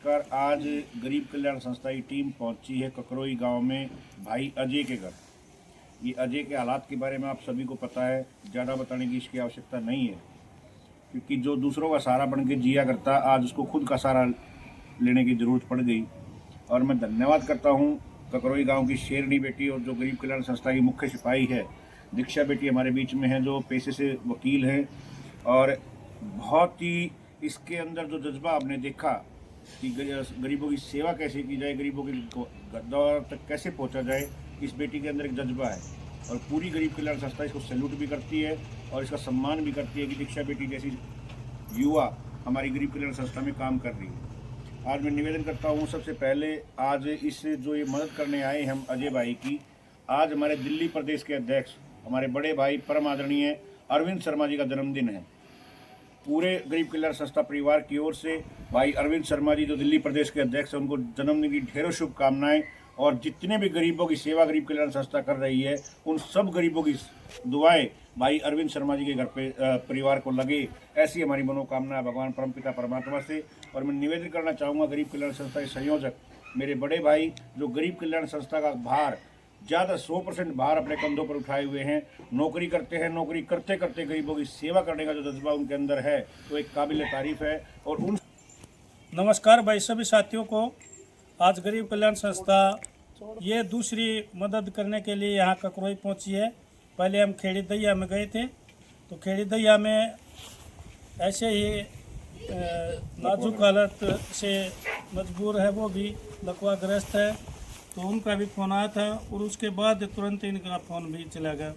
नमस्कार। आज गरीब कल्याण संस्था की टीम पहुंची है ककरोई गांव में भाई अजय के घर। ये अजय के हालात के बारे में आप सभी को पता है, ज़्यादा बताने की इसकी आवश्यकता नहीं है, क्योंकि जो दूसरों का सहारा बन के जिया करता, आज उसको खुद का सहारा लेने की ज़रूरत पड़ गई। और मैं धन्यवाद करता हूँ ककरोई गाँव की शेरनी बेटी और जो गरीब कल्याण संस्था की मुख्य सिपाही है दीक्षा बेटी हमारे बीच में है, जो पेशे से वकील हैं। और बहुत ही इसके अंदर जो जज्बा आपने देखा कि गरीबों की सेवा कैसे की जाए, गरीबों के दौर तक कैसे पहुंचा जाए, इस बेटी के अंदर एक जज्बा है। और पूरी गरीब कल्याण संस्था इसको सैल्यूट भी करती है और इसका सम्मान भी करती है कि दीक्षा बेटी जैसी युवा हमारी गरीब कल्याण संस्था में काम कर रही है। आज मैं निवेदन करता हूँ, सबसे पहले आज इस जो ये मदद करने आए हम अजय भाई की, आज हमारे दिल्ली प्रदेश के अध्यक्ष हमारे बड़े भाई परम आदरणीय अरविंद शर्मा जी का जन्मदिन है। पूरे गरीब कल्याण संस्था परिवार की ओर से भाई अरविंद शर्मा जी जो दिल्ली प्रदेश के अध्यक्ष हैं, उनको जन्मदिन की ढेरों शुभकामनाएं। और जितने भी गरीबों की सेवा गरीब कल्याण संस्था कर रही है, उन सब गरीबों की दुआएं भाई अरविंद शर्मा जी के घर पे परिवार को लगे, ऐसी हमारी मनोकामना है भगवान परमपिता परमात्मा से। और मैं निवेदन करना चाहूँगा गरीब कल्याण संस्था के संयोजक मेरे बड़े भाई, जो गरीब कल्याण संस्था का भार ज़्यादा 100% भार अपने कंधों पर उठाए हुए हैं, नौकरी करते हैं, नौकरी करते करते गरीबों की सेवा करने का जो जज्बा उनके अंदर है, तो एक काबिल तारीफ है। और उन नमस्कार भाई सभी साथियों को। आज गरीब कल्याण संस्था ये दूसरी मदद करने के लिए यहाँ ककरोई पहुँची है। पहले हम खेड़ी दैया में गए थे, तो खेड़ी दैया में ऐसे ही नाजुक हालत से मजबूर है, वो भी लकवाग्रस्त है, तो उनका भी फ़ोन आया था और उसके बाद तुरंत इनका फ़ोन भी चला गया।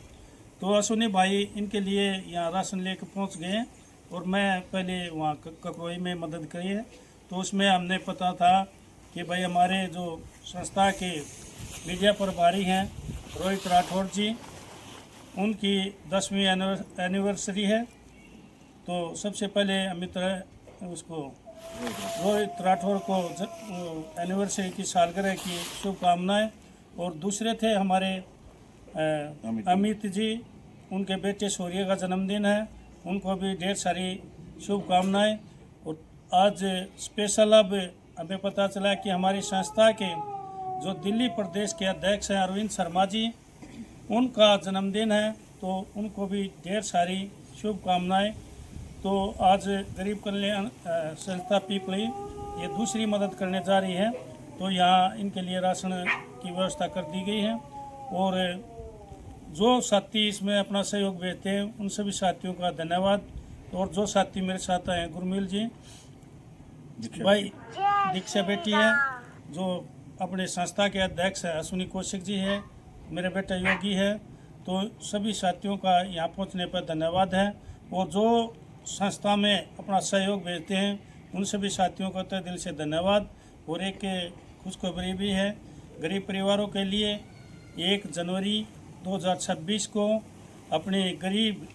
तो अश्विनी भाई इनके लिए यहाँ राशन लेकर पहुँच गए और मैं पहले वहाँ ककरोई में मदद करी है। तो उसमें हमने पता था कि भाई हमारे जो संस्था के मीडिया प्रभारी हैं रोहित राठौर जी, उनकी 10वीं एनिवर्सरी है। तो सबसे पहले अमित उसको रोहित राठौर को एनिवर्सरी की सालगिरह की शुभकामनाएं। और दूसरे थे हमारे अमित जी, उनके बेटे शौर्य का जन्मदिन है, उनको भी ढेर सारी शुभकामनाएं। और आज स्पेशल अब हमें पता चला कि हमारी संस्था के जो दिल्ली प्रदेश के अध्यक्ष हैं अरविंद शर्मा जी, उनका जन्मदिन है, तो उनको भी ढेर सारी शुभकामनाएं। तो आज गरीब कल्याण संस्था पीपली ये दूसरी मदद करने जा रही है, तो यहाँ इनके लिए राशन की व्यवस्था कर दी गई है। और जो साथी इसमें अपना सहयोग देते हैं उन सभी साथियों का धन्यवाद। और जो साथी मेरे साथ आए हैं, गुरमील जी, भाई दीक्षा बेटी है, जो अपने संस्था के अध्यक्ष है, अश्विनी कौशिक जी है, मेरे बेटा योगी है, तो सभी साथियों का यहाँ पहुँचने पर धन्यवाद है। और जो संस्था में अपना सहयोग भेजते हैं उन सभी साथियों का तहे दिल से धन्यवाद। और एक खुशखबरी भी है गरीब परिवारों के लिए। 1 जनवरी 2026 को अपने गरीब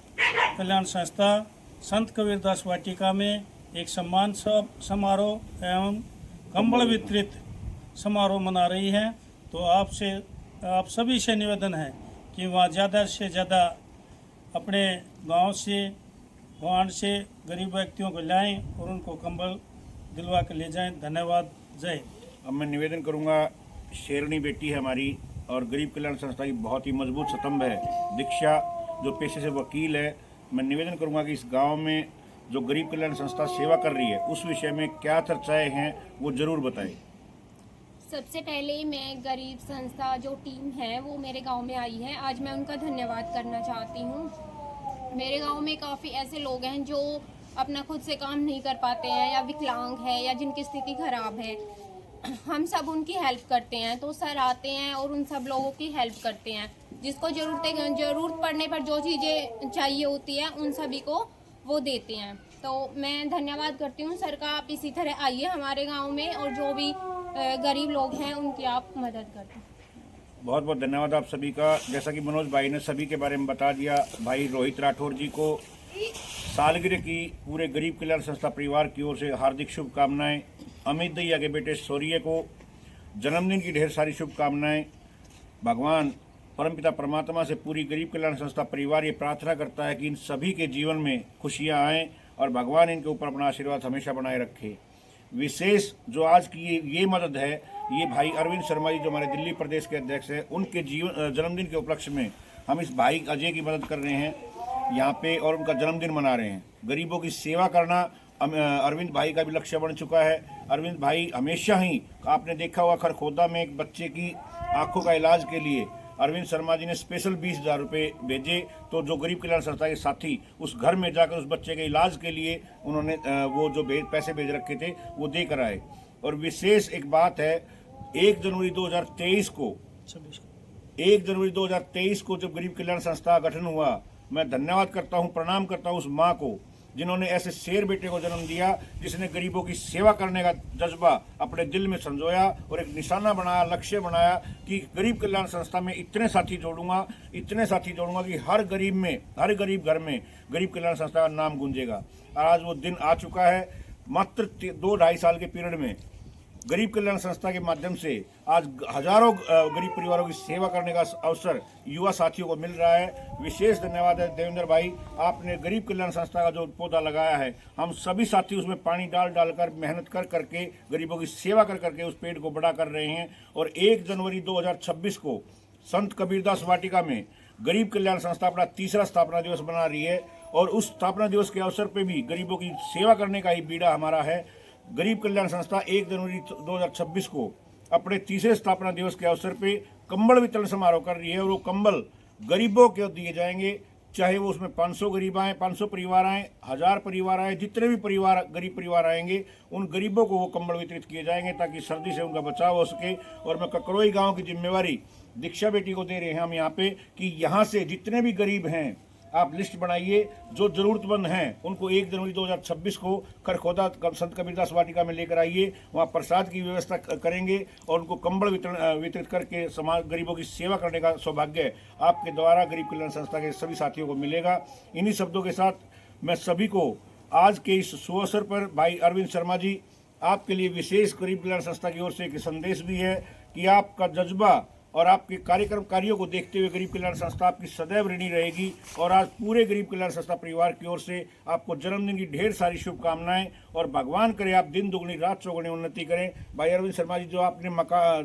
कल्याण संस्था संत कबीरदास वाटिका में एक सम्मान समारोह एवं कंबल वितरित समारोह मना रही है। तो आप सभी से निवेदन है कि वहाँ ज़्यादा से ज़्यादा अपने गांव से वार्ड से गरीब व्यक्तियों को लाएं और उनको कंबल दिलवा कर ले जाएं। धन्यवाद। जय। अब मैं निवेदन करूंगा, शेरनी बेटी है हमारी और गरीब कल्याण संस्था की बहुत ही मजबूत स्तंभ है दीक्षा, जो पेशे से वकील है। मैं निवेदन करूंगा कि इस गांव में जो गरीब कल्याण संस्था सेवा कर रही है उस विषय में क्या चर्चाएं हैं वो जरूर बताएं। सबसे पहले मैं गरीब संस्था जो टीम है वो मेरे गांव में आई है, आज मैं उनका धन्यवाद करना चाहती हूँ। मेरे गांव में काफ़ी ऐसे लोग हैं जो अपना खुद से काम नहीं कर पाते हैं, या विकलांग है, या जिनकी स्थिति खराब है। हम सब उनकी हेल्प करते हैं, तो सर आते हैं और उन सब लोगों की हेल्प करते हैं। जिसको ज़रूरत पड़ने पर जो चीज़ें चाहिए होती है उन सभी को वो देते हैं। तो मैं धन्यवाद करती हूँ सर का। आप इसी तरह आइए हमारे गाँव में और जो भी गरीब लोग हैं उनकी आप मदद करते हैं। बहुत बहुत धन्यवाद आप सभी का। जैसा कि मनोज भाई ने सभी के बारे में बता दिया, भाई रोहित राठौर जी को सालगिरह की पूरे गरीब कल्याण संस्था परिवार की ओर से हार्दिक शुभकामनाएं। अमित दैया के बेटे शौर्य को जन्मदिन की ढेर सारी शुभकामनाएं। भगवान परमपिता परमात्मा से पूरी गरीब कल्याण संस्था परिवार ये प्रार्थना करता है कि इन सभी के जीवन में खुशियां आएँ और भगवान इनके ऊपर अपना आशीर्वाद हमेशा बनाए रखे। विशेष जो आज की ये मदद है, ये भाई अरविंद शर्मा जी जो हमारे दिल्ली प्रदेश के अध्यक्ष हैं, उनके जन्मदिन के उपलक्ष्य में हम इस भाई अजय की मदद कर रहे हैं यहाँ पे और उनका जन्मदिन मना रहे हैं। गरीबों की सेवा करना अरविंद भाई का भी लक्ष्य बन चुका है। अरविंद भाई हमेशा ही, आपने देखा होगा खरखोदा में एक बच्चे की आंखों का इलाज के लिए अरविंद शर्मा जी ने स्पेशल 20,000 रुपये भेजे, तो जो गरीब कल्याण संस्था के साथी उस घर में जाकर उस बच्चे के इलाज के लिए उन्होंने वो जो पैसे भेज रखे थे वो दे कर आए। और विशेष एक बात है, 1 जनवरी 2023 को जब गरीब कल्याण संस्था का गठन हुआ, मैं धन्यवाद करता हूँ, प्रणाम करता हूँ उस माँ को जिन्होंने ऐसे शेर बेटे को जन्म दिया, जिसने गरीबों की सेवा करने का जज्बा अपने दिल में संजोया और एक निशाना बनाया, लक्ष्य बनाया कि गरीब कल्याण संस्था में इतने साथी जोड़ूंगा कि हर गरीब घर में गरीब कल्याण संस्था का नाम गूंजेगा। आज वो दिन आ चुका है। मात्र 2-2.5 साल के पीरियड में गरीब कल्याण संस्था के माध्यम से आज हजारों गरीब परिवारों की सेवा करने का अवसर युवा साथियों को मिल रहा है। विशेष धन्यवाद है देवेंद्र भाई, आपने गरीब कल्याण संस्था का जो पौधा लगाया है, हम सभी साथी उसमें पानी डाल कर मेहनत करके गरीबों की सेवा करके उस पेड़ को बड़ा कर रहे हैं। और 1 जनवरी 2026 को संत कबीरदास वाटिका में गरीब कल्याण संस्था अपना 3रा स्थापना दिवस मना रही है और उस स्थापना दिवस के अवसर पर भी गरीबों की सेवा करने का ही बीड़ा हमारा है। गरीब कल्याण संस्था 1 जनवरी 2026 को अपने 3रे स्थापना दिवस के अवसर पे कंबल वितरण समारोह कर रही है और वो कंबल गरीबों को दिए जाएंगे, चाहे वो उसमें 500 गरीब आए, 500 परिवार आए, 1000 परिवार आए, जितने भी गरीब परिवार आएंगे उन गरीबों को वो कंबल वितरित किए जाएंगे ताकि सर्दी से उनका बचाव हो सके। और मैं ककरोई गाँव की जिम्मेवारी दीक्षा बेटी को दे रहे हैं हम यहाँ पे कि यहाँ से जितने भी गरीब हैं आप लिस्ट बनाइए, जो जरूरतमंद हैं उनको 1 जनवरी 2026 को खरखोदा संत कबीरदास वाटिका में लेकर आइए, वहाँ प्रसाद की व्यवस्था करेंगे और उनको कंबल वितरित करके समाज गरीबों की सेवा करने का सौभाग्य आपके द्वारा गरीब कल्याण संस्था के सभी साथियों को मिलेगा। इन्हीं शब्दों के साथ मैं सभी को आज के इस सुअवसर पर भाई अरविंद शर्मा जी, आपके लिए विशेष गरीब कल्याण संस्था की ओर से एक संदेश भी है कि आपका जज्बा और आपके कार्यों को देखते हुए गरीब कल्याण संस्था आपकी सदैव ऋणी रहेगी। और आज पूरे गरीब कल्याण संस्था परिवार की ओर से आपको जन्मदिन की ढेर सारी शुभकामनाएं और भगवान करे आप दिन दुगनी रात चौगुनी उन्नति करें। भाई अरविंद शर्मा जी, जो आपने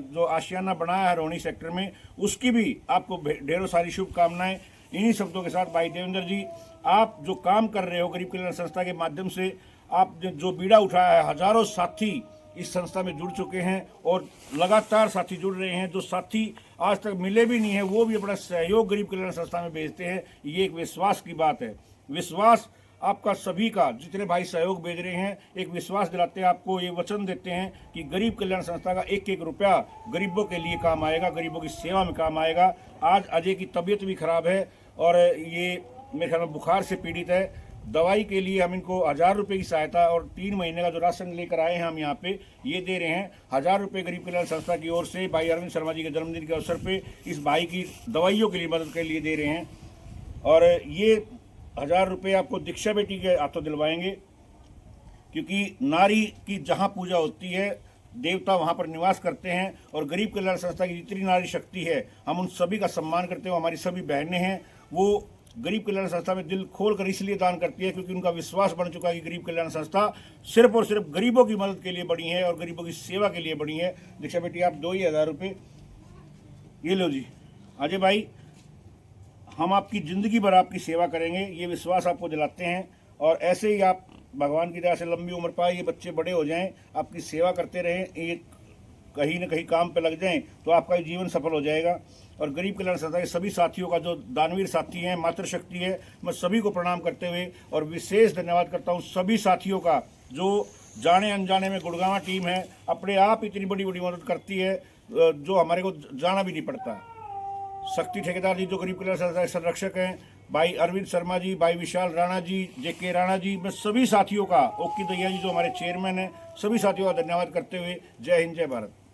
जो आशियाना बनाया है रोहिणी सेक्टर में, उसकी भी आपको ढेरों सारी शुभकामनाएं। इन्हीं शब्दों के साथ भाई देवेंद्र जी, आप जो काम कर रहे हो गरीब कल्याण संस्था के माध्यम से, आपने जो बीड़ा उठाया है, हजारों साथी इस संस्था में जुड़ चुके हैं और लगातार साथी जुड़ रहे हैं। जो साथी आज तक मिले भी नहीं है वो भी अपना सहयोग गरीब कल्याण संस्था में भेजते हैं। ये एक विश्वास की बात है। विश्वास आपका सभी का, जितने भाई सहयोग भेज रहे हैं, एक विश्वास दिलाते हैं आपको, ये वचन देते हैं कि गरीब कल्याण संस्था का 1-1 रुपया गरीबों के लिए काम आएगा, गरीबों की सेवा में काम आएगा। आज अजय की तबीयत भी खराब है और ये मेरे ख्याल में बुखार से पीड़ित है। दवाई के लिए हम इनको 1000 रुपये की सहायता और 3 महीने का जो राशन लेकर आए हैं हम यहाँ पे, ये दे रहे हैं। 1000 रुपये गरीब कल्याण संस्था की ओर से भाई अरविंद शर्मा जी के जन्मदिन के अवसर पे इस भाई की दवाइयों के लिए मदद के लिए दे रहे हैं। और ये 1000 रुपये आपको दीक्षा बेटी के हाथों दिलवाएंगे, क्योंकि नारी की जहाँ पूजा होती है देवता वहाँ पर निवास करते हैं। और गरीब कल्याण संस्था की जितनी नारी शक्ति है, हम उन सभी का सम्मान करते हैं। हमारी सभी बहनें हैं, वो गरीब कल्याण संस्था में दिल खोलकर इसलिए दान करती है क्योंकि उनका विश्वास बन चुका है कि गरीब कल्याण संस्था सिर्फ और सिर्फ गरीबों की मदद के लिए बनी है और गरीबों की सेवा के लिए बनी है। दीक्षा बेटी, आप 2,000 रुपये ये लो जी। अजय भाई, हम आपकी ज़िंदगी भर आपकी सेवा करेंगे, ये विश्वास आपको दिलाते हैं। और ऐसे ही आप भगवान की दया से लंबी उम्र पाए, ये बच्चे बड़े हो जाएं, आपकी सेवा करते रहें, ये कहीं न कहीं काम पे लग जाएं तो आपका जीवन सफल हो जाएगा। और गरीब कल्याण संस्था के सभी साथियों का, जो दानवीर साथी हैं, मातृशक्ति है, मैं सभी को प्रणाम करते हुए और विशेष धन्यवाद करता हूं सभी साथियों का जो जाने अनजाने में गुड़गांव टीम है, अपने आप इतनी बड़ी मदद करती है जो हमारे को जाना भी नहीं पड़ता। शक्ति ठेकेदार जी जो गरीब कल्याण संस्था के संरक्षक हैं, भाई अरविंद शर्मा जी, भाई विशाल राणा जी, JK राणा जी, मैं सभी साथियों का, ओकी दैया जी जो हमारे चेयरमैन हैं, सभी साथियों का धन्यवाद करते हुए जय हिंद, जय भारत।